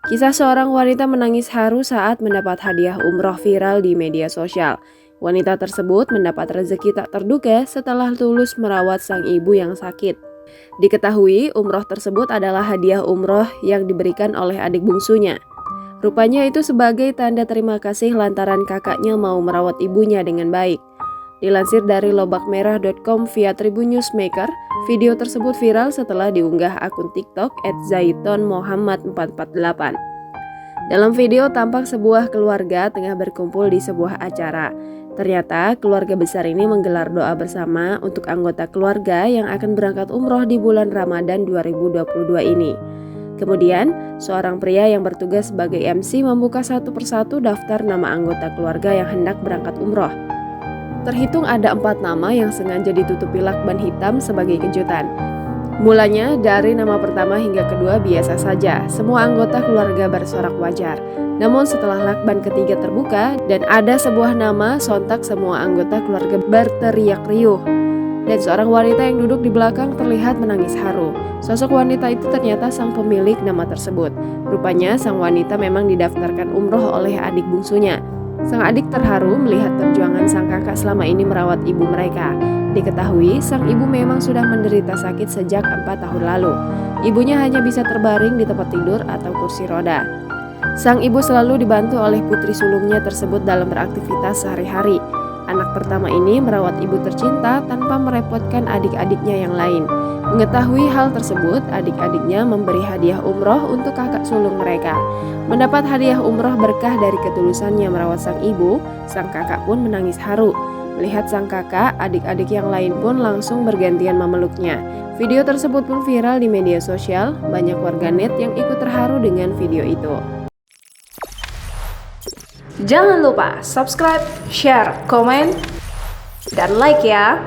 Kisah seorang wanita menangis haru saat mendapat hadiah umroh viral di media sosial. Wanita tersebut mendapat rezeki tak terduga setelah tulus merawat sang ibu yang sakit. Diketahui umroh tersebut adalah hadiah umroh yang diberikan oleh adik bungsunya. Rupanya itu sebagai tanda terima kasih lantaran kakaknya mau merawat ibunya dengan baik. Dilansir dari lobakmerah.com via Tribun Newsmaker, video tersebut viral setelah diunggah akun TikTok @zaitonmuhammad448. Dalam video tampak sebuah keluarga tengah berkumpul di sebuah acara. Ternyata keluarga besar ini menggelar doa bersama untuk anggota keluarga yang akan berangkat umroh di bulan Ramadan 2022 ini. Kemudian, seorang pria yang bertugas sebagai MC membuka satu persatu daftar nama anggota keluarga yang hendak berangkat umroh. Terhitung ada 4 nama yang sengaja ditutupi lakban hitam sebagai kejutan. Mulanya dari nama pertama hingga kedua biasa saja, semua anggota keluarga bersorak wajar. Namun setelah lakban ketiga terbuka dan ada sebuah nama, sontak semua anggota keluarga berteriak riuh. Dan seorang wanita yang duduk di belakang terlihat menangis haru. Sosok wanita itu ternyata sang pemilik nama tersebut. Rupanya sang wanita memang didaftarkan umroh oleh adik bungsunya. Sang adik terharu melihat perjuangan sang kakak selama ini merawat ibu mereka. Diketahui, sang ibu memang sudah menderita sakit sejak 4 tahun lalu. Ibunya hanya bisa terbaring di tempat tidur atau kursi roda. Sang ibu selalu dibantu oleh putri sulungnya tersebut dalam beraktivitas sehari-hari. Anak pertama ini merawat ibu tercinta tanpa merepotkan adik-adiknya yang lain. Mengetahui hal tersebut, adik-adiknya memberi hadiah umroh untuk kakak sulung mereka. Mendapat hadiah umroh berkah dari ketulusannya merawat sang ibu, sang kakak pun menangis haru. Melihat sang kakak, adik-adik yang lain pun langsung bergantian memeluknya. Video tersebut pun viral di media sosial, banyak warganet yang ikut terharu dengan video itu. Jangan lupa subscribe, share, komen, dan like ya!